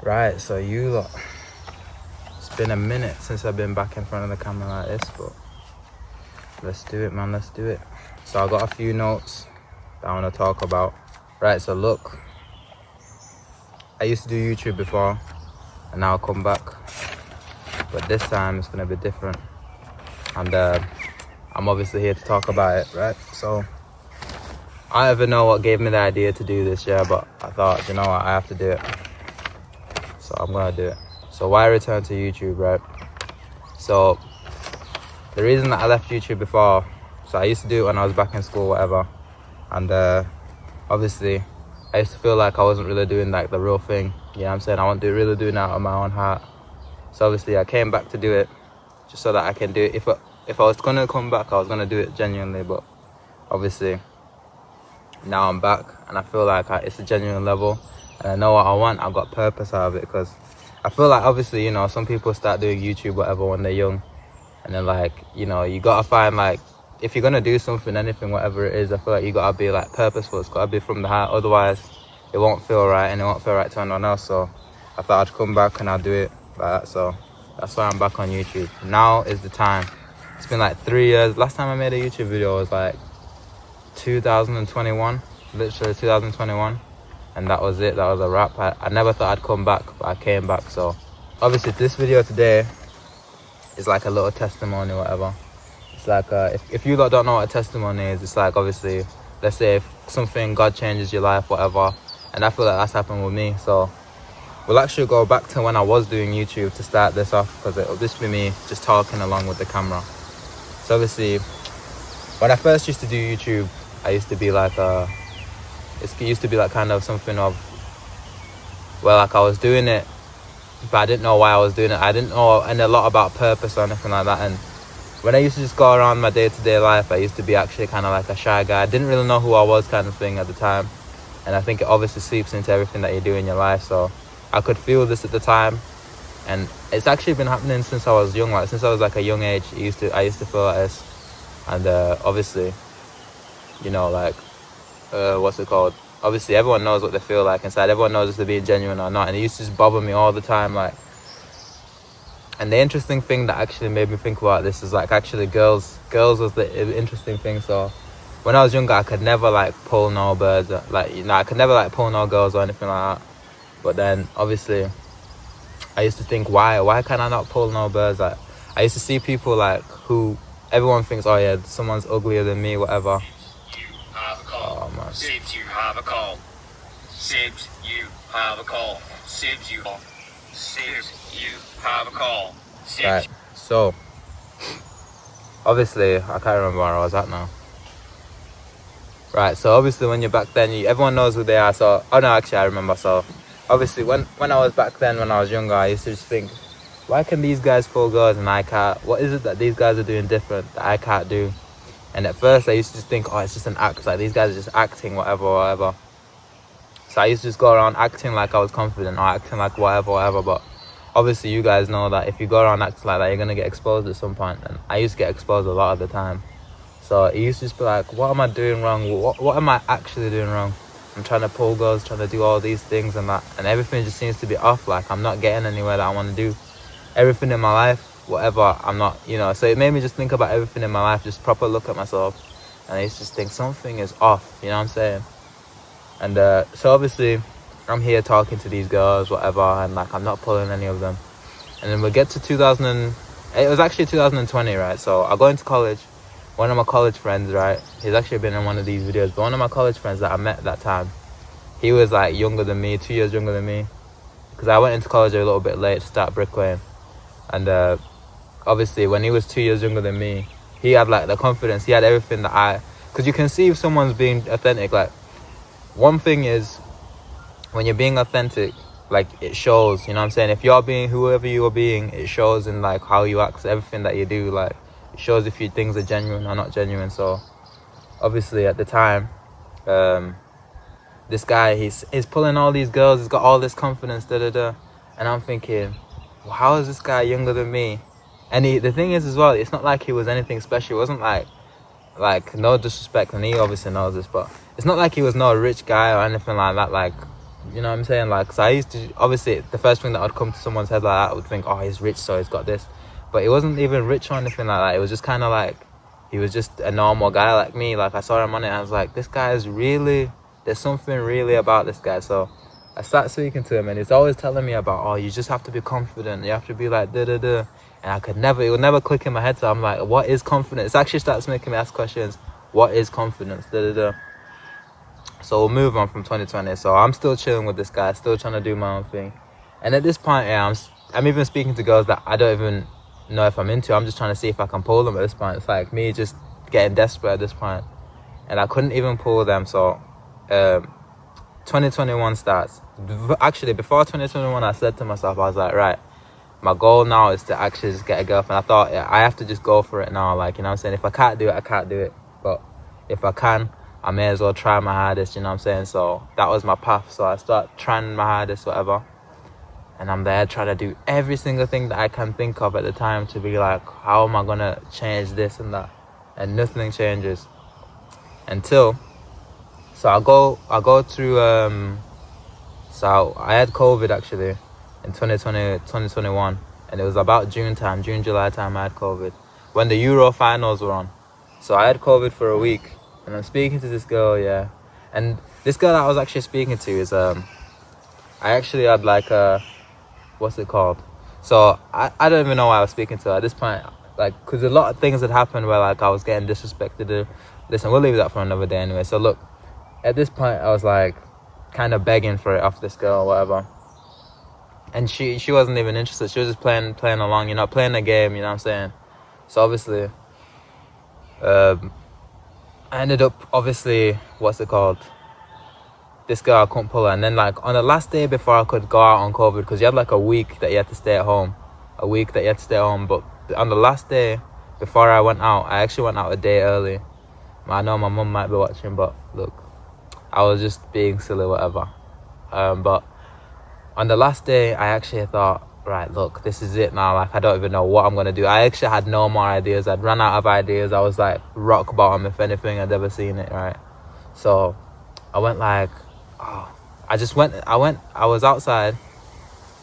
Right, so you lot, it's been a minute since I've been back in front of the camera like this, but let's do it, man, let's do it. So I got a few notes that I want to talk about. Right, so look, I used to do YouTube before and now I come back, but this time it's going to be different, and I'm obviously here to talk about it, right? So I don't even know what gave me the idea to do this, yeah, but I thought, you know what, I have to do it, so I'm gonna do it. So why return to YouTube, right? So the reason that I left YouTube before, so I used to do it when I was back in school, whatever, and obviously I used to feel like I wasn't really doing like the real thing, you know what I'm saying? I wasn't really doing that on my own heart. So obviously I came back to do it just so that I can do it. If I was gonna come back, I was gonna do it genuinely, but obviously now I'm back and I feel like it's a genuine level and I know what I want. I've got purpose out of it, because I feel like obviously, you know, some people start doing YouTube whatever when they're young, and then like, you know, you gotta find like, if you're gonna do something, anything, whatever it is, I feel like you gotta be like purposeful. It's gotta be from the heart, otherwise it won't feel right and it won't feel right to anyone else. So I thought I'd come back and I'll do it like that. So that's why I'm back on YouTube. Now is the time. It's been like 3 years. Last time I made a YouTube video was like 2021, literally 2021, and that was it. That was a wrap. I never thought I'd come back, but I came back. So obviously this video today is like a little testimony, whatever. It's like if you lot don't know what a testimony is, it's like, obviously, let's say if something, God changes your life, whatever, and I feel like that's happened with me. So we'll actually go back to when I was doing YouTube to start this off, because it'll just be me just talking along with the camera. So obviously when I first used to do YouTube, I used to be like it used to be like kind of something of, well, like I was doing it, but I didn't know why I was doing it. I didn't know a lot about purpose or anything like that. And when I used to just go around my day-to-day life, I used to be actually kind of like a shy guy. I didn't really know who I was, kind of thing, at the time. And I think it obviously seeps into everything that you do in your life. So I could feel this at the time, and it's actually been happening since I was young. Like since I was like a young age, I used to feel like this. And obviously, you know, like what's it called? Obviously everyone knows what they feel like inside. Everyone knows if they're being genuine or not, and it used to just bother me all the time. Like, and the interesting thing that actually made me think about this is like, actually girls was the interesting thing. So when I was younger, I could never like pull no birds, like, you know, I could never like pull no girls or anything like that. But then obviously I used to think, why can I not pull no birds? Like, I used to see people like who everyone thinks, oh yeah, someone's uglier than me, whatever. Oh man. Sibs, you have a call. Sibs, you have a call. Sibs, you have a call. Sibs. Right, so obviously I can't remember where I was at now. Right, so obviously when you're back then, everyone knows who they are. So, oh no, actually I remember. So obviously when I was back then, when I was younger, I used to just think, why can these guys pull girls and I can't? What is it that these guys are doing different that I can't do? And at first I used to just think, oh, it's just an act, like these guys are just acting, whatever. So I used to just go around acting like I was confident, or acting like whatever. But obviously you guys know that if you go around acting like that, you're gonna get exposed at some point. And I used to get exposed a lot of the time. So it used to just be like, what am I doing wrong? What am I actually doing wrong? I'm trying to pull girls, trying to do all these things and that, and everything just seems to be off. Like I'm not getting anywhere that I want to do. Everything in my life, whatever, I'm not, you know. So it made me just think about everything in my life, just proper look at myself, and I used to just think something is off, you know what I'm saying? And so obviously I'm here talking to these girls, whatever, and like I'm not pulling any of them. And then we get to it was actually 2020, right? So I go into college. One of my college friends, right, he's actually been in one of these videos, but one of my college friends that I met that time, he was like younger than me, 2 years younger than me, because I went into college a little bit late to start bricklaying. And obviously when he was 2 years younger than me, he had like the confidence, he had everything that because you can see if someone's being authentic. Like, one thing is, when you're being authentic, like it shows, you know what I'm saying? If you're being whoever you are being, it shows in like how you act, everything that you do. Like it shows if your things are genuine or not genuine. So obviously at the time, this guy, he's pulling all these girls, he's got all this confidence, and I'm thinking, well, how is this guy younger than me? And the thing is as well, it's not like he was anything special. It wasn't like no disrespect, and he obviously knows this, but it's not like he was no rich guy or anything like that. Like You know what I'm saying? Like, so I used to, obviously, the first thing that would come to someone's head like that, I would think, oh, he's rich, so he's got this. But he wasn't even rich or anything like that. It was just kind of like, he was just a normal guy like me. Like, I saw him on it, and I was like, this guy is really, there's something really about this guy. So I started speaking to him, and he's always telling me about, oh, you just have to be confident. You have to be like, da-da-da. And I could never, it would never click in my head. So I'm like, what is confidence? It actually starts making me ask questions. What is confidence? Da-da-da. So we'll move on from 2020. So I'm still chilling with this guy, still trying to do my own thing. And at this point, yeah, I'm even speaking to girls that I don't even know if I'm into. I'm just trying to see if I can pull them at this point. It's like me just getting desperate at this point. And I couldn't even pull them. So 2021 starts. Actually, before 2021, I said to myself, I was like, right, my goal now is to actually just get a girlfriend. I thought, yeah, I have to just go for it now. Like, you know what I'm saying? If I can't do it, I can't do it. But if I can, I may as well try my hardest, you know what I'm saying? So that was my path. So I start trying my hardest, whatever. And I'm there trying to do every single thing that I can think of at the time to be like, how am I going to change this and that? And nothing changes. Until, so I go through, so I had COVID actually in 2021. And it was about June, July time I had COVID. When the Euro finals were on. So I had COVID for a week. And I'm speaking to this girl, yeah. And this girl that I was actually speaking to is, I actually had like a, what's it called? So I don't even know why I was speaking to her at this point. Like, because a lot of things had happened where like I was getting disrespected. Listen, we'll leave that for another day anyway. So look, at this point I was like kind of begging for it off this girl or whatever. And she wasn't even interested. She was just playing along, you know, playing the game, you know what I'm saying? So obviously, I ended up, obviously, what's it called? This girl, I couldn't pull her. And then, like, on the last day before I could go out on COVID, because you had, like, a week that you had to stay at home. But on the last day before I went out, I actually went out a day early. I know my mum might be watching, but look, I was just being silly, whatever. But on the last day, I actually thought, right, look, this is it now. Like, I don't even know what I'm going to do. I actually had no more ideas. I'd run out of ideas. I was like rock bottom, if anything, I'd ever seen it, right? So I went like, I was outside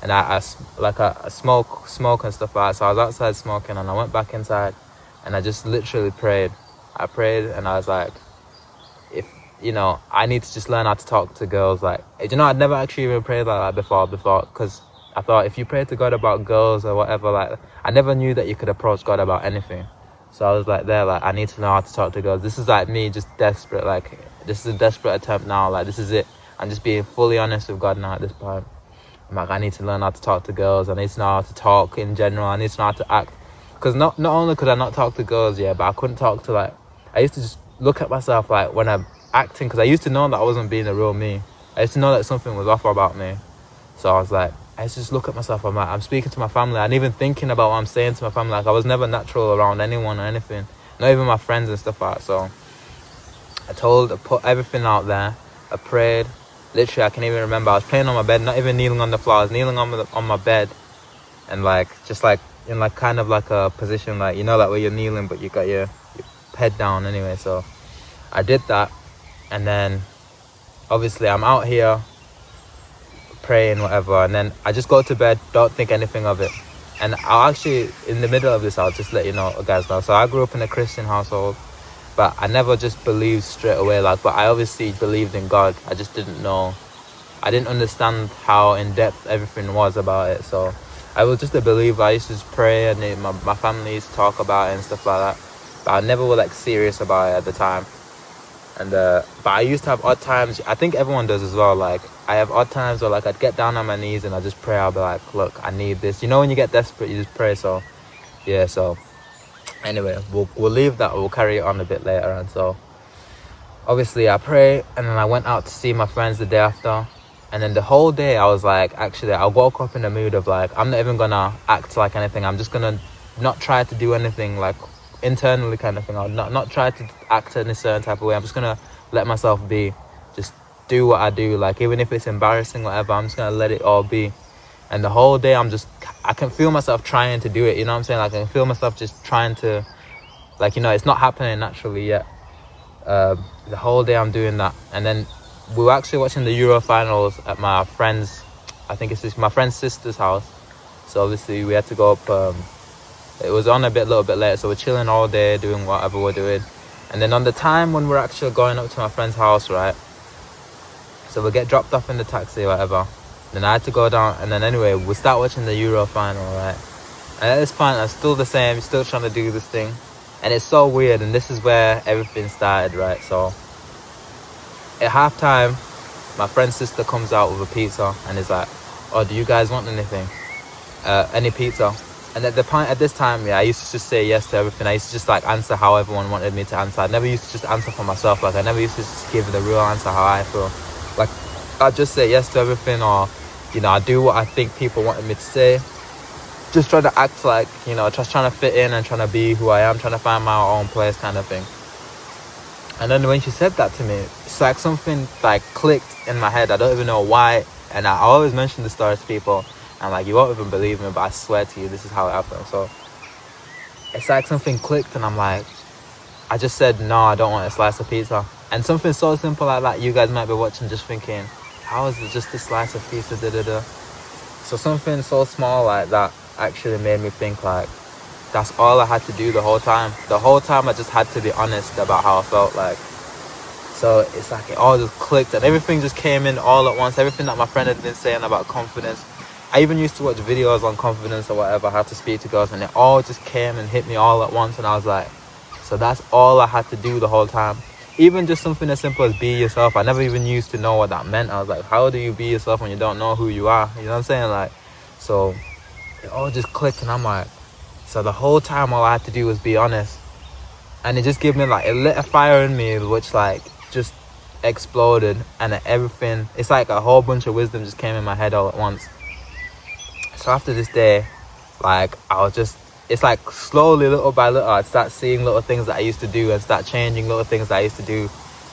and I smoke and stuff like that. So I was outside smoking and I went back inside and I just literally prayed. I prayed and I was like, if, you know, I need to just learn how to talk to girls. Like, you know, I'd never actually even prayed like that before, because I thought if you pray to God about girls or whatever, like, I never knew that you could approach God about anything. So I was like there, like, I need to know how to talk to girls. This is like me just desperate, like, this is a desperate attempt now, like, this is it. I'm just being fully honest with God now at this point. I'm like, I need to learn how to talk to girls. I need to know how to talk in general. I need to know how to act. Because not only could I not talk to girls, yeah, but I couldn't talk to, like, I used to just look at myself, like, when I'm acting, because I used to know that I wasn't being the real me. I used to know that something was off about me. So I was like, I used to just look at myself. I'm like, I'm speaking to my family. I'm even thinking about what I'm saying to my family. Like, I was never natural around anyone or anything. Not even my friends and stuff like that. So I put everything out there. I prayed. Literally, I can even remember I was praying on my bed, not even kneeling on the floor. I was kneeling on my bed. And like, just like, in like kind of like a position, like, you know, like where you're kneeling, but you got your head down anyway. So I did that. And then obviously I'm out here praying, whatever, and then I just go to bed, don't think anything of it. And I'll actually, in the middle of this, I'll just let you know, guys, know. So I grew up in a Christian household, but I never just believed straight away, like, but I obviously believed in God. I just didn't know, I didn't understand how in depth everything was about it. So I was just a believer. I used to just pray, and my family used to talk about it and stuff like that, but I never was like serious about it at the time. And but I used to have odd times. I think everyone does as well. Like, I have odd times where like I'd get down on my knees and I just pray. I'll be like, look, I need this. You know, when you get desperate, you just pray. So yeah. So anyway, we'll leave that. We'll carry it on a bit later. And so obviously I pray, and then I went out to see my friends the day after. And then the whole day I was like, actually, I woke up in the mood of like, I'm not even gonna act like anything. I'm just gonna not try to do anything like internally kind of thing. I'll not try to act in a certain type of way. I'm just gonna let myself be, just do what I do, like, even if it's embarrassing, whatever, I'm just gonna let it all be. And the whole day I can feel myself trying to do it, you know what I'm saying? Like, I can feel myself just trying to, like, you know, it's not happening naturally yet. The whole day I'm doing that. And then we were actually watching the Euro finals at my friend's, I think it's my friend's sister's house. So obviously we had to go up. It was on a little bit late, so we're chilling all day, doing whatever we're doing. And then on the time when we're actually going up to my friend's house, right? So we get dropped off in the taxi, whatever. Then I had to go down, and then anyway, we start watching the Euro final, right? And at this point, I'm still the same, still trying to do this thing. And it's so weird, and this is where everything started, right? So at halftime, my friend's sister comes out with a pizza and is like, "Oh, do you guys want anything? Any pizza?" And at this time, yeah, I used to just say yes to everything. I used to just like answer how everyone wanted me to answer. I never used to just answer for myself. Like, I never used to just give the real answer how I feel. Like, I'd just say yes to everything, or, you know, I do what I think people wanted me to say. Just try to act like, you know, just trying to fit in and trying to be who I am, trying to find my own place kind of thing. And then when she said that to me, it's like something like clicked in my head. I don't even know why. And I always mention the story to people. And like, you won't even believe me, but I swear to you, this is how it happened. So it's like something clicked, and I'm like, I just said, no, I don't want a slice of pizza. And something so simple like that, you guys might be watching just thinking, how is it just a slice of pizza, da-da-da? So something so small like that actually made me think like, that's all I had to do the whole time. The whole time I just had to be honest about how I felt like. So it's like it all just clicked, and everything just came in all at once. Everything that my friend had been saying about confidence. I even used to watch videos on confidence or whatever, how to speak to girls, and it all just came and hit me all at once. And I was like, so that's all I had to do the whole time. Even just something as simple as be yourself. I never even used to know what that meant. I was like, how do you be yourself when you don't know who you are? You know what I'm saying? Like, so it all just clicked, and I'm like, so the whole time all I had to do was be honest. And it just gave me like, it lit a fire in me, which like just exploded, and everything, it's like a whole bunch of wisdom just came in my head all at once. So after this day, like, I was just, it's like slowly, little by little, I'd start seeing little things that I used to do and start changing little things that I used to do.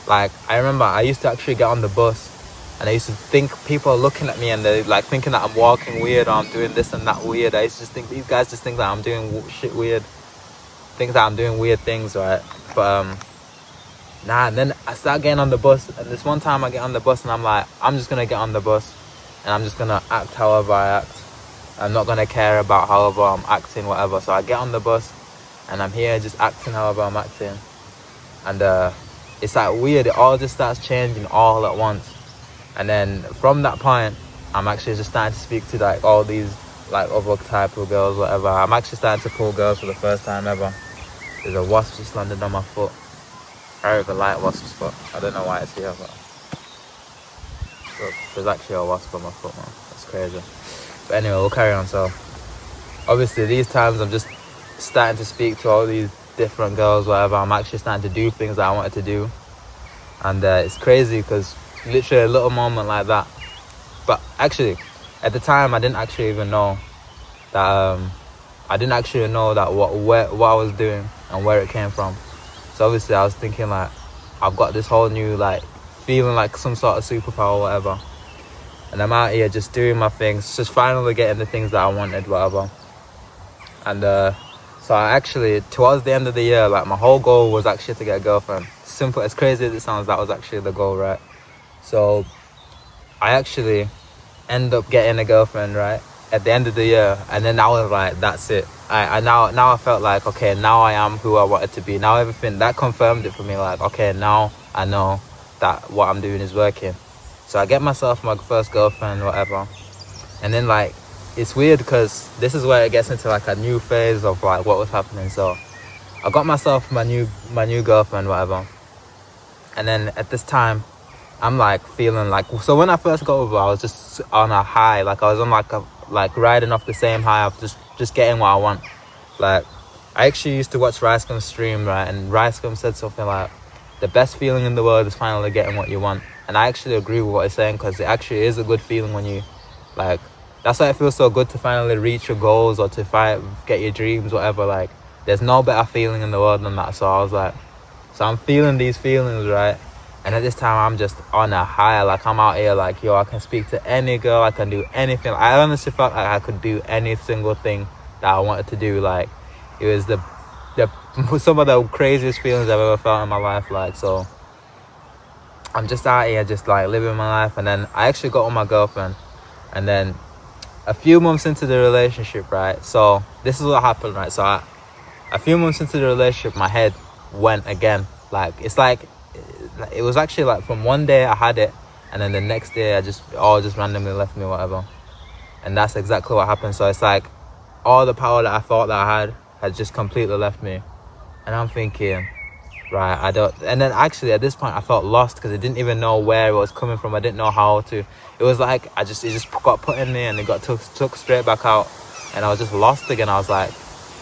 Like, I remember I used to actually get on the bus, and I used to think people are looking at me and they're like thinking that I'm walking weird, or I'm doing this and that weird. I used to just think, these guys just think that I'm doing shit weird. Think that I'm doing weird things, right? But, nah, and then I start getting on the bus, and this one time I get on the bus and I'm like, I'm just gonna get on the bus and I'm just gonna act however I act. I'm not gonna care about however I'm acting, whatever. So I get on the bus and I'm here just acting however I'm acting. And it's like weird, it all just starts changing all at once. And then from that point, I'm actually just starting to speak to like all these like other type of girls, whatever. I'm actually starting to pull girls for the first time ever. There's a wasp just landed on my foot. Very light wasp, but I don't know why it's here, but look, there's actually a wasp on my foot, man. That's crazy. But anyway, we'll carry on. So obviously these times I'm just starting to speak to all these different girls, whatever. I'm actually starting to do things that I wanted to do. And it's crazy because literally a little moment like that. But actually, at the time, I didn't actually even know that what I was doing and where it came from. So obviously I was thinking like, I've got this whole new like feeling like some sort of superpower or whatever. And I'm out here just doing my things, just finally getting the things that I wanted, whatever. And so I actually, towards the end of the year, like my whole goal was actually to get a girlfriend. Simple, as crazy as it sounds, that was actually the goal, right? So I actually end up getting a girlfriend, right, at the end of the year. And then I was like, that's it. Now I felt like, okay, now I am who I wanted to be. Now everything, that confirmed it for me, like, okay, now I know that what I'm doing is working. So I get myself my first girlfriend, whatever. And then like, it's weird because this is where it gets into like a new phase of like what was happening. So I got myself my new girlfriend, whatever. And then at this time, I'm like feeling like, so when I first got over, I was just on a high. Like I was on like riding off the same high of just getting what I want. Like I actually used to watch Ricegum's stream, right? And Ricegum said something like, the best feeling in the world is finally getting what you want. And I actually agree with what he's saying, because it actually is a good feeling when you, like, that's why it feels so good to finally reach your goals or to get your dreams, whatever. Like, there's no better feeling in the world than that. So I was like, so I'm feeling these feelings, right? And at this time, I'm just on a high. Like, I'm out here like, yo, I can speak to any girl. I can do anything. I honestly felt like I could do any single thing that I wanted to do. Like, it was some of the craziest feelings I've ever felt in my life. Like, so I'm just out here just like living my life. And then I actually got with my girlfriend, and then a few months into the relationship, right? So this is what happened, right? So a few months into the relationship, my head went again. Like it's like it was actually like from one day I had it, and then the next day it all just randomly left me, whatever. And that's exactly what happened. So it's like all the power that I thought that I had just completely left me. And I'm thinking, right, I don't. And then actually at this point I felt lost because I didn't even know where it was coming from. I didn't know how to. It was like it just got put in me, and it got took straight back out, and I was just lost again. I was like,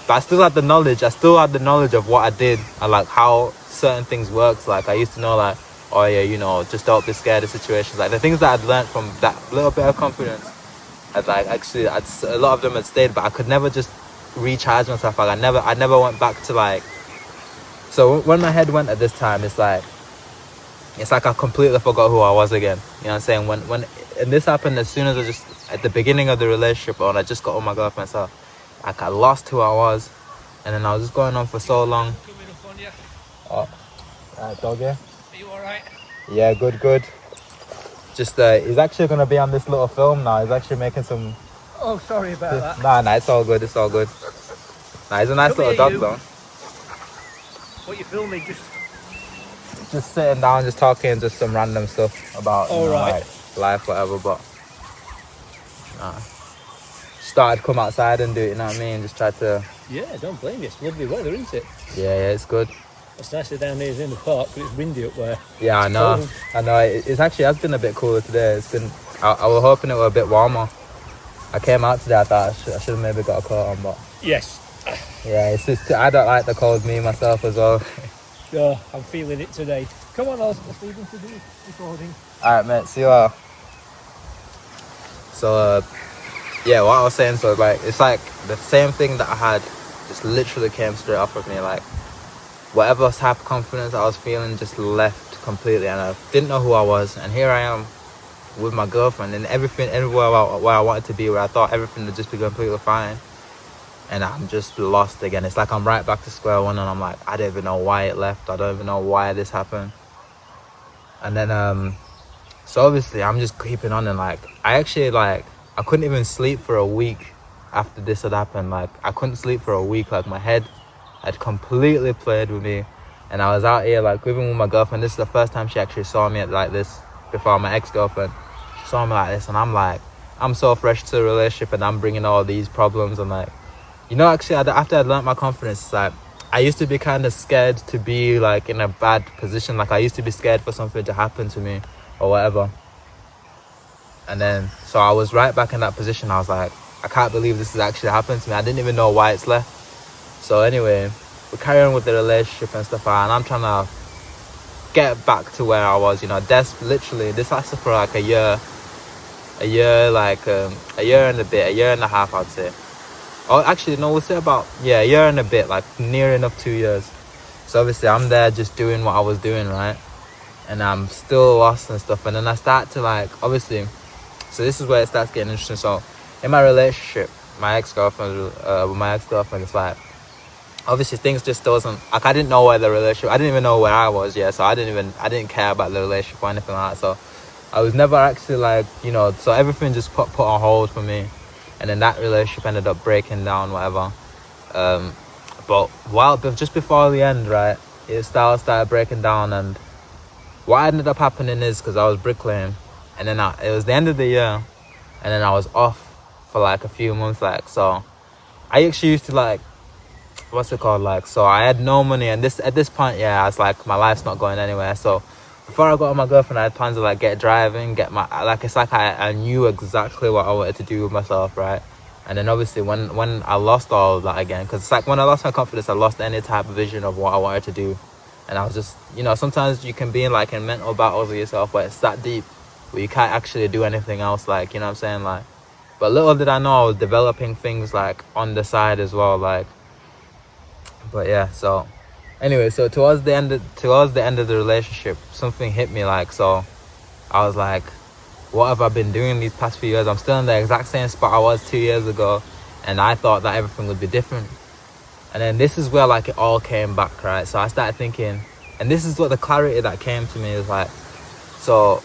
but I still had the knowledge. I still had the knowledge of what I did and like how certain things works. Like I used to know, like, oh yeah, you know, just don't be scared of situations. Like the things that I'd learned from that little bit of confidence, I'd like actually, a lot of them had stayed, but I could never just recharge myself. Like I never went back to like. So when my head went at this time, it's like I completely forgot who I was again. You know what I'm saying? When and this happened as soon as I just at the beginning of the relationship, when I just got with my girlfriend, so like I lost who I was, and then I was just going on for so long. Coming up on you. Oh, right, doggy. Are you alright? Yeah, good. Just he's actually gonna be on this little film now. He's actually making some. Oh, sorry about that. Nah, it's all good. It's all good. Nah, he's a nice Come little here, dog you. though. What you filming? Just sitting down, just talking, just some random stuff about Right. like life, whatever. But started to come outside and do it. You know what I mean? Just try to. Yeah, don't blame you. It's lovely weather, isn't it? Yeah, it's good. It's nicer down here in the park, but it's windy up there. Yeah, I know. cold. I know. It's actually has been a bit cooler today. It's been. I was hoping it were a bit warmer. I came out today. I thought I should have maybe got a coat on, but Yes. yeah, it's just I don't like the cold, me myself as well. Yeah, I'm feeling it today. Come on, let's leave him to do recording. All right, mate. See you later. So, yeah, what I was saying. So, like, it's like the same thing that I had, just literally came straight off of me. Like, whatever type of confidence I was feeling just left completely, and I didn't know who I was. And here I am with my girlfriend, and everything, everywhere where I wanted to be, where I thought everything would just be completely fine. And I'm just lost again. It's like I'm right back to square one, and I'm like, I don't even know why it left. I don't even know why this happened. And then, so obviously I'm just keeping on, and like, I couldn't even sleep for a week after this had happened. Like, I couldn't sleep for a week. Like, my head had completely played with me. And I was out here, like, living with my girlfriend. This is the first time she actually saw me like this before my ex-girlfriend. She saw me like this, and I'm like, I'm so fresh to the relationship, and I'm bringing all these problems, and like, you know, actually, after I learned my confidence, it's like, I used to be kind of scared to be, like, in a bad position. Like, I used to be scared for something to happen to me or whatever. And then, so I was right back in that position. I was like, I can't believe this has actually happened to me. I didn't even know why it's left. So anyway, we carry on with the relationship and stuff, and I'm trying to get back to where I was, you know. Literally, this lasted for like a year and a half, I'd say. Oh, actually, no, we'll say about, a year and a bit, like near enough 2 years. So obviously I'm there just doing what I was doing, right? And I'm still lost and stuff. And then I start to like, obviously, so this is where it starts getting interesting. So in my relationship, my ex-girlfriend, it's like, obviously things just wasn't, like, I didn't know where the relationship, I didn't even know where I was, so I didn't care about the relationship or anything like that. So I was never actually like, you know, so everything just put on hold for me. And then that relationship ended up breaking down, whatever. But just before the end, right, it started breaking down. And what ended up happening is, because I was bricklaying, and then it was the end of the year, and then I was off for like a few months, like, so I actually used to like, what's it called, like, so I had no money, and at this point, I was like, my life's not going anywhere. So before I got with my girlfriend, I had plans to like get driving, it's like I knew exactly what I wanted to do with myself, right? And then obviously when I lost all of that again, because it's like when I lost my confidence, I lost any type of vision of what I wanted to do. And I was just, you know, sometimes you can be in like in mental battles with yourself where it's that deep, where you can't actually do anything else, like, you know what I'm saying, like. But little did I know I was developing things like on the side as well, like. But yeah, so anyway, so towards the end of the relationship, something hit me, like, so I was like, what have I been doing these past few years? I'm still in the exact same spot I was 2 years ago, and I thought that everything would be different. And then this is where like it all came back, right? So I started thinking, and this is what the clarity that came to me is like, So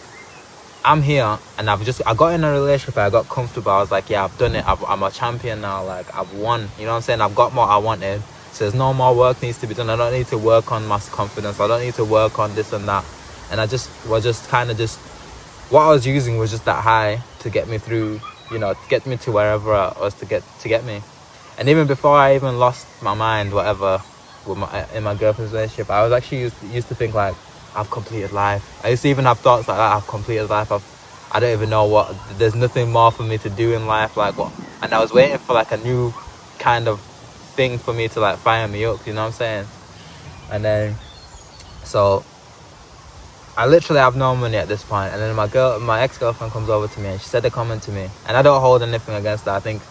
I'm here, and I got in a relationship, I got comfortable. I was like, yeah, I've done it. I'm a champion now. Like, I've won. You know what I'm saying? I've got what I wanted. So there's no more work needs to be done. I don't need to work on my confidence. I don't need to work on this and that. And I just was just kind of just, what I was using was just that high to get me through, you know, to get me to wherever I was to get me. And even before I even lost my mind, whatever, in my girlfriend's relationship, I was actually used to think like, I've completed life. I used to even have thoughts like that. I've completed life. I don't even know what. There's nothing more for me to do in life. Like what? And I was waiting for like a new kind of thing for me to like fire me up. You know what I'm saying? And then, so I literally have no money at this point. And then my ex-girlfriend comes over to me and she said a comment to me. And I don't hold anything against that. I think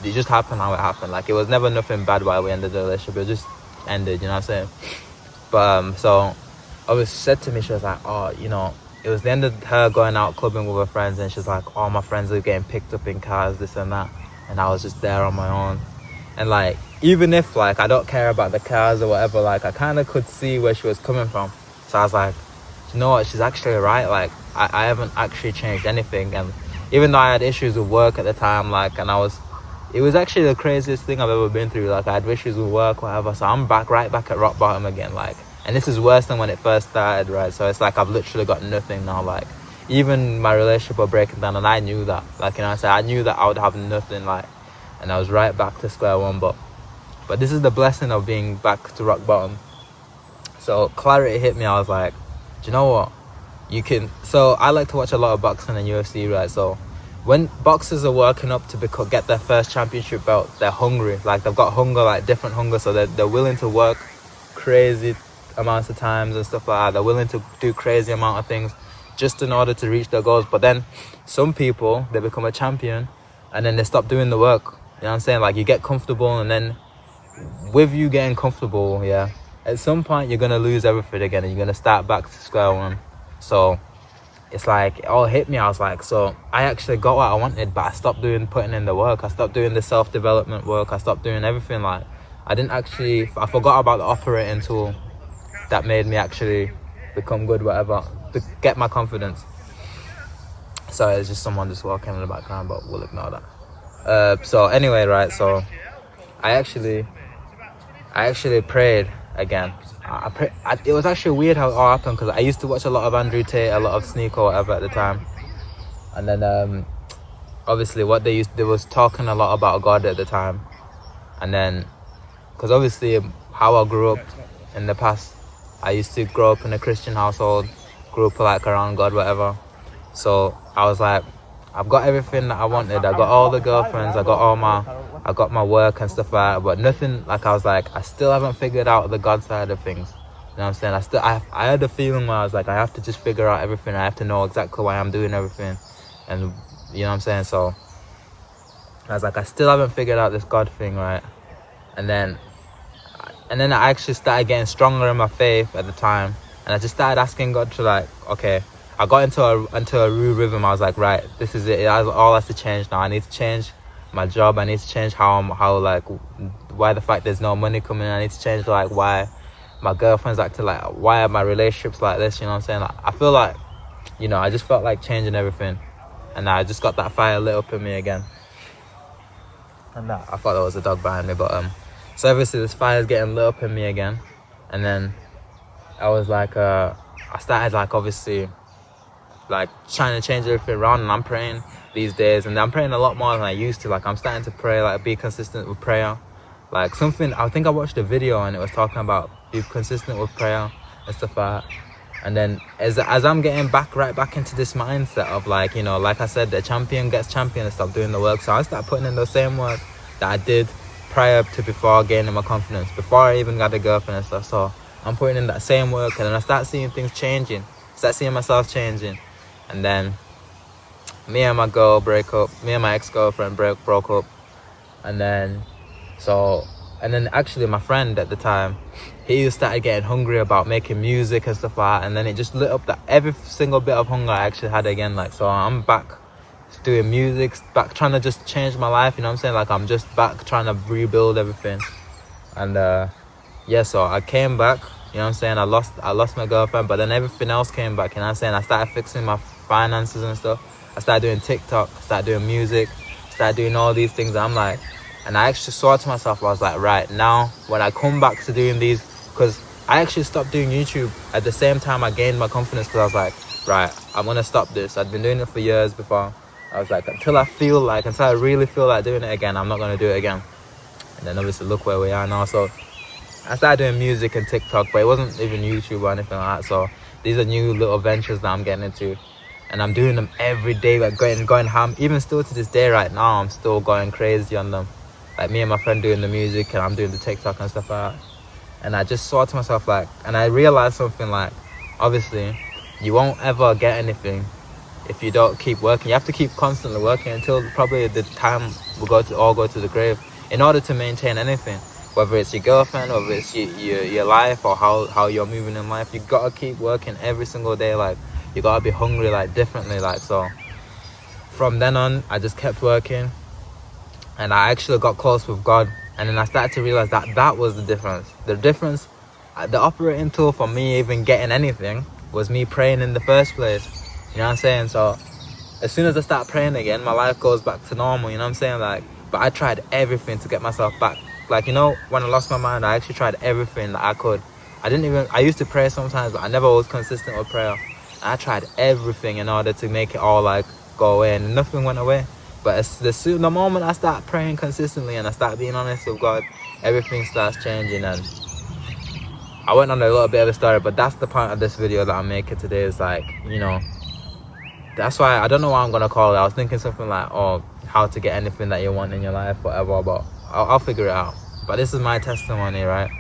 it just happened how it happened. Like it was never nothing bad why we ended the relationship. It just ended. You know what I'm saying? But so. She said to me, she was like, oh, you know, it was the end of her going out clubbing with her friends, and she's like, oh, my friends are getting picked up in cars, this and that, and I was just there on my own. And like, even if like I don't care about the cars or whatever, like I kind of could see where she was coming from. So I was like, you know what, she's actually right. Like I haven't actually changed anything. And even though I had issues with work at the time, like, and it was actually the craziest thing I've ever been through. Like I had issues with work, whatever, so I'm right back at rock bottom again. Like, and this is worse than when it first started, right? So it's like I've literally got nothing now. Like even my relationship was breaking down, and I knew that. Like, you know, I knew that I would have nothing. Like, and I was right back to square one. But this is the blessing of being back to rock bottom. So clarity hit me. I was like, do you know what? You can. So I like to watch a lot of boxing and UFC, right? So when boxers are working up to get their first championship belt, they're hungry. Like they've got hunger, like different hunger. So they're willing to work crazy amounts of times and stuff like that. They're willing to do crazy amount of things just in order to reach their goals. But then some people, they become a champion and then they stop doing the work. You know what I'm saying? Like you get comfortable, and then with you getting comfortable, yeah, at some point you're gonna lose everything again and you're gonna start back to square one. So it's like it all hit me. I was like, so I actually got what I wanted, but I stopped putting in the work. I stopped doing the self-development work. I stopped doing everything. Like I forgot about the operating tool that made me actually become good, whatever, to get my confidence. Sorry, there's just someone just walking in the background, but we'll ignore that. So anyway, right, so I actually prayed again. It was actually weird how it all happened, because I used to watch a lot of Andrew Tate, a lot of Sneak or whatever at the time. And then obviously what they was talking a lot about God at the time. And then, because obviously how I grew up in the past, I used to grow up in a Christian household, grew up like around God, whatever. So I was like, I've got everything that I wanted. I got all the girlfriends, I got my work and stuff like that, but nothing. Like I was like, I still haven't figured out the God side of things. You know what I'm saying? I had a feeling where I was like, I have to just figure out everything. I have to know exactly why I'm doing everything, and you know what I'm saying. So I was like, I still haven't figured out this God thing, right? And then I actually started getting stronger in my faith at the time, and I just started asking God to, like, okay, I got into a real rhythm. I was like, right, this is it. All has to change now. I need to change my job. I need to change why the fact there's no money coming in. I need to change like why my girlfriend's acting like, why are my relationships like this? You know what I'm saying? Like, I feel like, you know, I just felt like changing everything, and I just got that fire lit up in me again. And I thought there was a dog behind me, but so obviously this fire's getting lit up in me again. And then I was like, I started like obviously like trying to change everything around, and I'm praying these days, and I'm praying a lot more than I used to. Like I'm starting to pray, like be consistent with prayer. Like something, I think I watched a video and it was talking about be consistent with prayer and stuff like that. And then as I'm getting right back into this mindset of like, you know, like I said, the champion gets champion and stop doing the work. So I start putting in the same work that I did prior to before gaining my confidence, before I even got a girlfriend and stuff. So I'm putting in that same work, and then I start seeing things changing, start seeing myself changing. And then me and my ex-girlfriend broke up. And then actually my friend at the time, he started getting hungry about making music and stuff like that, and then it just lit up that every single bit of hunger I actually had again. Like, so I'm back doing music, back trying to just change my life, you know what I'm saying? Like I'm just back trying to rebuild everything. And yeah, so I came back You know what I'm saying? I lost my girlfriend, but then everything else came back. You know what I'm saying? I started fixing my finances and stuff. I started doing TikTok, started doing music, started doing all these things. I'm like, and I actually saw to myself, I was like, right now, when I come back to doing these, because I actually stopped doing YouTube at the same time I gained my confidence, because I was like, right, I'm gonna stop this. I'd been doing it for years before. I was like, until I really feel like doing it again, I'm not gonna do it again. And then obviously look where we are now. So I started doing music and TikTok, but it wasn't even YouTube or anything like that. So these are new little ventures that I'm getting into, and I'm doing them every day, like going ham. Even still to this day right now, I'm still going crazy on them. Like me and my friend doing the music, and I'm doing the TikTok and stuff like that. And I just saw to myself, like, and I realized something, like, obviously you won't ever get anything if you don't keep working. You have to keep constantly working until probably the time we all go to the grave, in order to maintain anything, whether it's your girlfriend, whether it's your life, or how you're moving in life. You gotta keep working every single day. Like, you gotta be hungry, like, differently. Like, so from then on, I just kept working, and I actually got close with God. And then I started to realize that was the difference. The operating tool for me even getting anything was me praying in the first place. You know what I'm saying? So as soon as I start praying again, my life goes back to normal. You know what I'm saying? Like, but I tried everything to get myself back. Like, you know, when I lost my mind, I actually tried everything that I could. I used to pray sometimes, but I never was consistent with prayer. I tried everything in order to make it all, like, go away, and nothing went away. But the moment I start praying consistently and I start being honest with God, everything starts changing. And I went on a little bit of a story, but that's the point of this video that I'm making today. Is like, you know, that's why I don't know what I'm gonna call it. I was thinking something like, oh, how to get anything that you want in your life, whatever, but I'll figure it out. But this is my testimony, right?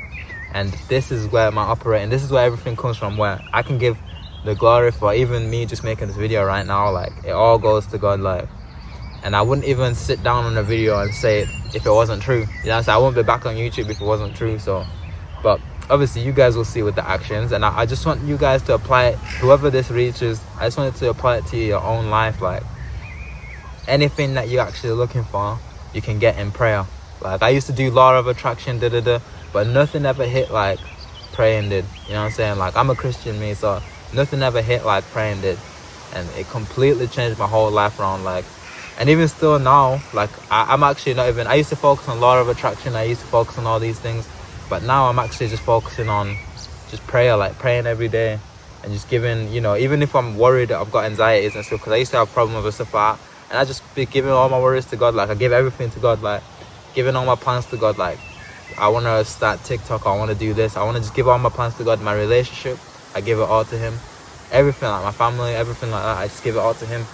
And this is where my operating, this is where everything comes from, where I can give the glory for even me just making this video right now. Like, it all goes to God. Like, and I wouldn't even sit down on a video and say it if it wasn't true. You know what I'm saying? I wouldn't be back on YouTube if it wasn't true. So, but obviously you guys will see with the actions, and I just want you guys to apply it. Whoever this reaches, I just wanted to apply it to your own life. Like, anything that you're actually looking for, you can get in prayer. Like, I used to do law of attraction, but nothing ever hit like praying did. You know what I'm saying? Like, I'm a Christian, me, so nothing ever hit like praying did. And it completely changed my whole life around. Like, and even still now, like, I'm actually not even, I used to focus on law of attraction, I used to focus on all these things, but now I'm actually just focusing on just prayer, like praying every day, and just giving, you know, even if I'm worried that I've got anxieties and stuff, because I used to have problems with stuff like that, and I just be giving all my worries to God. Like, I give everything to God, like giving all my plans to God. Like, I want to start TikTok, I want to do this, I want to just give all my plans to God. My relationship, I give it all to Him. Everything, like my family, everything like that, I just give it all to Him.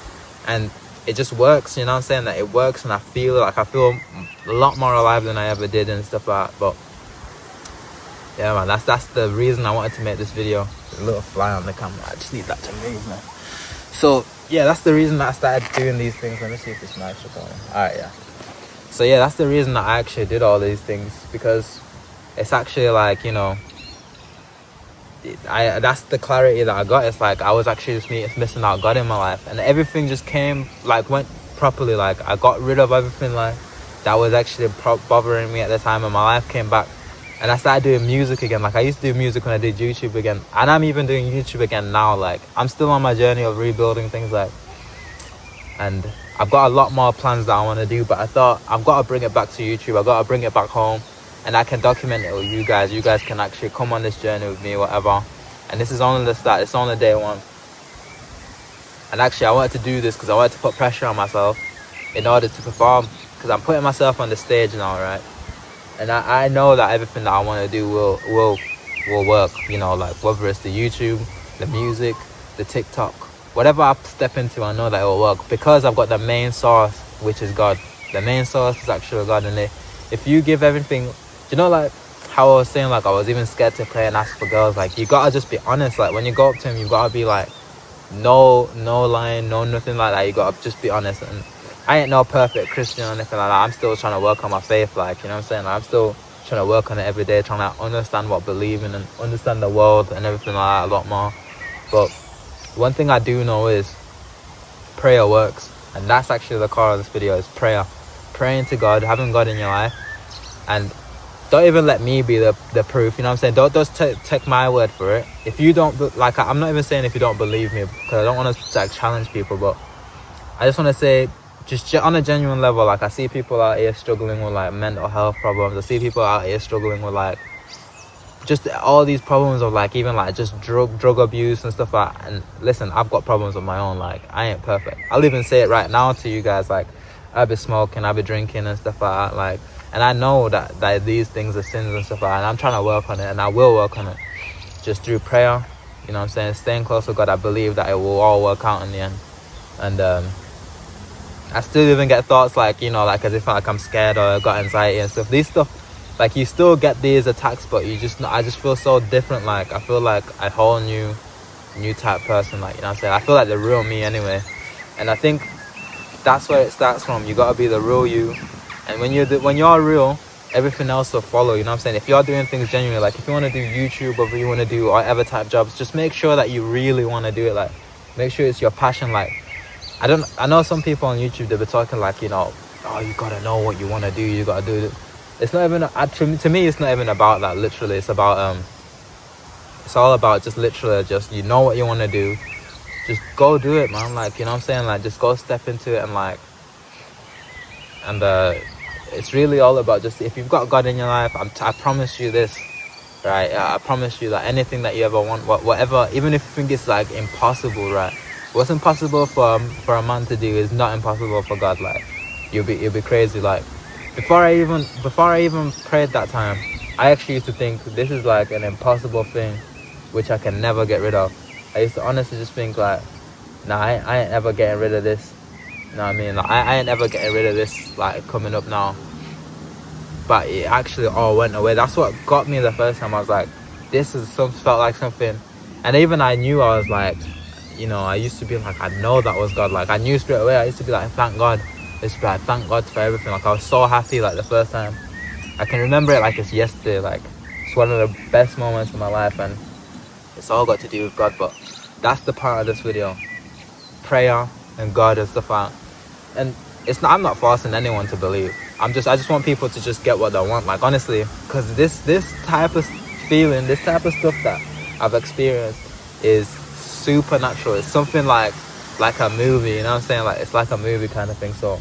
And it just works, you know what I'm saying? That it works, and I feel a lot more alive than I ever did and stuff like that. But yeah, man, that's the reason I wanted to make this video. There's a little fly on the camera, I just need that to move, man. So yeah, that's the reason that I started doing these things. Let me see if this mic's recording. Alright, yeah. So yeah, that's the reason that I actually did all these things, because it's actually like, you know, that's the clarity that I got. It's like I was actually just missing out God in my life, and everything just came, like, went properly. Like, I got rid of everything like that was actually bothering me at the time, and my life came back, and I started doing music again. Like, I used to do music when I did YouTube again, and I'm even doing YouTube again now. Like, I'm still on my journey of rebuilding things, like, and I've got a lot more plans that I want to do, but I thought I've got to bring it back to YouTube. I've got to bring it back home, and I can document it with you guys. You guys can actually come on this journey with me, whatever. And this is only the start. It's only day one. And actually, I wanted to do this because I wanted to put pressure on myself in order to perform, because I'm putting myself on the stage now, right? And I know that everything that I want to do will work. You know, like, whether it's the YouTube, the music, the TikTok, whatever I step into, I know that it will work, because I've got the main source, which is God. The main source is actually God. And if you give everything, you know, like how I was saying, like, I was even scared to pray and ask for girls. Like, you gotta just be honest. Like, when you go up to Him, you gotta be like, no lying, no nothing like that. You gotta just be honest. And I ain't no perfect Christian or anything like that. I'm still trying to work on my faith, like, you know what I'm saying? Like, I'm still trying to work on it every day, trying to understand what believing and understand the world and everything like that a lot more. But one thing I do know is prayer works, and that's actually the core of this video, is prayer. Praying to God, having God in your life. And don't even let me be the proof, you know what I'm saying? Don't just take my word for it. If you don't, like, I'm not even saying if you don't believe me, because I don't want to like challenge people, but I just want to say, just on a genuine level, like, I see people out here struggling with like mental health problems. I see people out here struggling with like just all these problems of like even like just drug abuse and stuff like that. And listen, I've got problems of my own. Like, I ain't perfect. I'll even say it right now to you guys, like, I be smoking, I be drinking and stuff like that, like, and I know that these things are sins and stuff like that, and I'm trying to work on it, and I will work on it just through prayer, you know what I'm saying, staying close to God. I believe that it will all work out in the end. And I still even get thoughts like, you know, like as if like I'm scared or I got anxiety and stuff. These stuff, like, you still get these attacks, but I just feel so different. Like, I feel like a whole new type person, like, you know what I'm saying, I feel like the real me anyway. And I think that's where it starts from. You gotta be the real you, and when you're real, everything else will follow, you know what I'm saying? If you're doing things genuinely, like if you want to do YouTube or if you want to do whatever type jobs, just make sure that you really want to do it. Like, make sure it's your passion. Like, I know some people on YouTube, they'll be talking like, you know, oh, you gotta know what you want to do, you gotta do it. It's not even to me, it's not even about that. Literally, it's about it's all about just literally just, you know what you want to do, just go do it, man. Like, you know what I'm saying, like, just go step into it. And like, and it's really all about just, if you've got God in your life, I promise you this, right? I promise you that anything that you ever want, whatever, even if you think it's like impossible, right? What's impossible for a man to do is not impossible for God. Like, you'll be crazy. Like, before I even prayed that time, I actually used to think this is like an impossible thing which I can never get rid of. I used to honestly just think like, nah, I ain't ever getting rid of this. You know what I mean? Like, I ain't ever getting rid of this, like, coming up now. But it actually all went away. That's what got me the first time. I was like, felt like something. And even I knew, I was like, you know, I used to be like, I know that was God. Like, I knew straight away. I used to be like, thank God. I used to be like, thank God for everything. Like, I was so happy, like, the first time. I can remember it like it's yesterday. Like, it's one of the best moments of my life, and it's all got to do with God. But that's the part of this video. Prayer and God and stuff like that. And I'm not forcing anyone to believe. I just want people to just get what they want. Like, honestly, because this type of feeling, this type of stuff that I've experienced is supernatural. It's something like a movie, you know what I'm saying? Like, it's like a movie kind of thing. So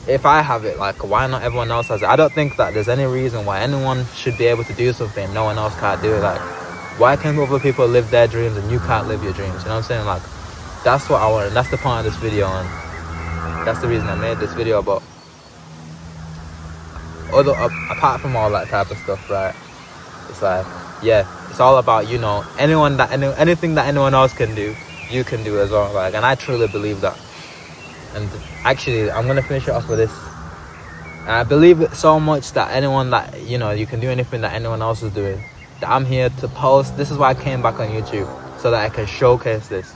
if I have it, like, why not everyone else has it? I don't think that there's any reason why anyone should be able to do something no one else can't do it. Like, why can other people live their dreams and you can't live your dreams? You know what I'm saying? Like, that's what I want, and that's the point of this video, and that's the reason I made this video. But apart from all that type of stuff, right, it's like, yeah, it's all about, you know, anything that anyone else can do, you can do as well. Like, and I truly believe that. And actually, I'm gonna finish it off with this. And I believe it so much that anyone that, you know, you can do anything that anyone else is doing, that I'm here to post. This is why I came back on YouTube, so that I can showcase this.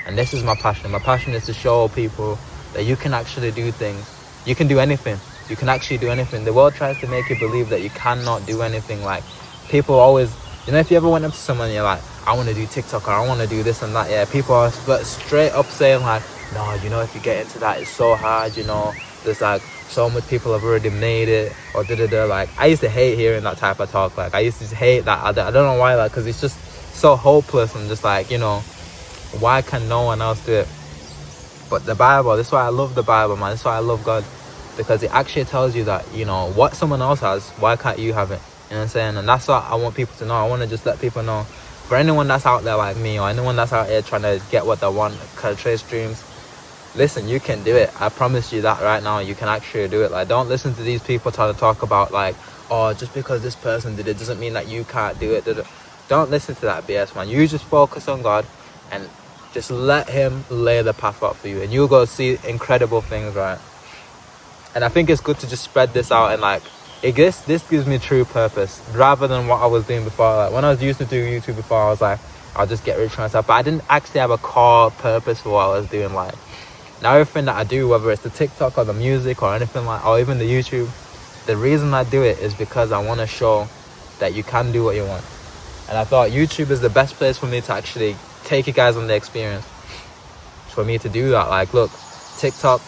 And this is my passion. My passion is to show people that you can actually do things. You can do anything. You can actually do anything. The world tries to make you believe that you cannot do anything. Like, people always, you know, if you ever went up to someone and you're like, I want to do TikTok, or I want to do this and that, yeah, people are straight up saying like, no, you know, if you get into that, it's so hard, you know, there's like so much people have already made it, or da-da-da. Like, I used to hate hearing that type of talk. Like, I used to just hate that. I don't know why, like, because it's just so hopeless, and just like, you know, why can no one else do it? But the Bible, this is why I love the Bible, man. This is why I love God, because it actually tells you that, you know, what someone else has, why can't you have it? You know what I'm saying? And that's what I want people to know. I want to just let people know, for anyone that's out there like me, or anyone that's out here trying to get what they want, kind of chase dreams, listen, you can do it. I promise you that right now, you can actually do it. Like, don't listen to these people trying to talk about like, oh, just because this person did it doesn't mean that you can't do it. Don't listen to that BS, man. You just focus on God and just let him lay the path up for you, and you'll go see incredible things, right? And I think it's good to just spread this out, and like, this gives me true purpose rather than what I was doing before. Like, when I was used to do YouTube before, I was like, I'll just get rich myself, but I didn't actually have a core purpose for what I was doing. Like, now everything that I do, whether it's the TikTok or the music or anything like, or even the YouTube, the reason I do it is because I want to show that you can do what you want. And I thought YouTube is the best place for me to actually take you guys on the experience, for me to do that. Like, look, TikTok,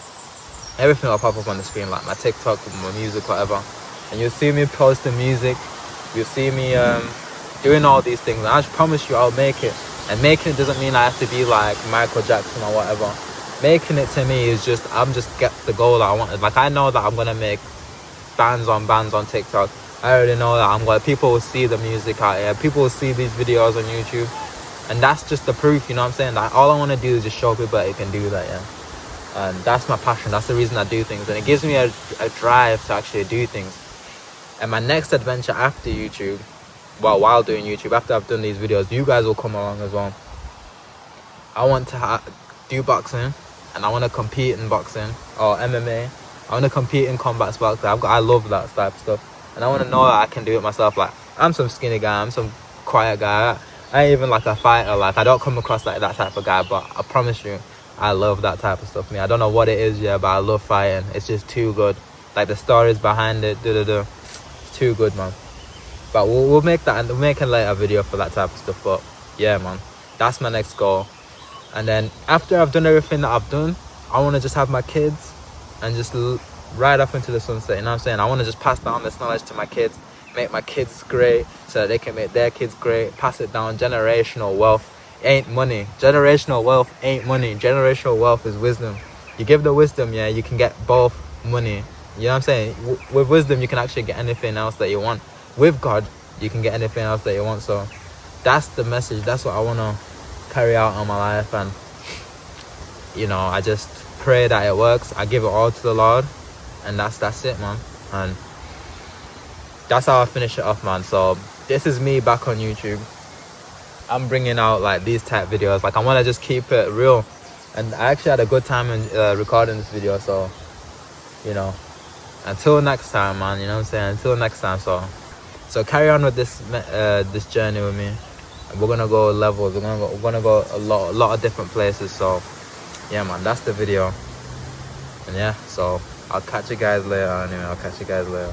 everything will pop up on the screen, like my TikTok, my music, whatever. and you'll see me post the music, you'll see me doing all these things, and I just promise you I'll make it. And making it doesn't mean I have to be like Michael Jackson or whatever. Making it to me is just, I'm just get the goal that I wanted. Like, I know that I'm gonna make bands on TikTok. I already know that people will see the music out here, people will see these videos on YouTube, and that's just the proof, you know what I'm saying? Like, all I want to do is just show people that you can do that, yeah. And that's my passion, that's the reason I do things, and it gives me a drive to actually do things. And my next adventure after YouTube, well, while doing YouTube, after I've done these videos, you guys will come along as well. I want to do boxing, and I want to compete in boxing or MMA. I want to compete in combat sports. I love that type of stuff, and I want to know that I can do it myself. Like, I'm some skinny guy, I'm some quiet guy. I ain't even like a fighter. Like, I don't come across like that type of guy, but I promise you, I love that type of stuff. I don't know what it is, yeah, but I love fighting. It's just too good. Like, the stories behind it, it's too good, man. But we'll make that, and we'll make a later video for that type of stuff. But yeah, man, that's my next goal. And then after I've done everything that I've done, I want to just have my kids and just ride off into the sunset, you know what I'm saying? I want to just pass down this knowledge to my kids, make my kids great so that they can make their kids great, pass it down. Generational wealth ain't money. Generational wealth ain't money. Generational wealth is wisdom. You give the wisdom, yeah, you can get both money. You know what I'm saying? With wisdom, you can actually get anything else that you want. With God, you can get anything else that you want. So that's the message. That's what I want to carry out on my life. And, you know, I just pray that it works. I give it all to the Lord. And that's it, man. And that's how I finish it off, man. So this is me back on YouTube. I'm bringing out like these type videos. Like, I want to just keep it real. And I actually had a good time in recording this video. So, you know, until next time, man, you know what I'm saying? Until next time. So carry on with this this journey with me. And we're gonna go levels. We're gonna go a lot of different places. So yeah, man, that's the video. And yeah, so I'll catch you guys later. Anyway, I'll catch you guys later.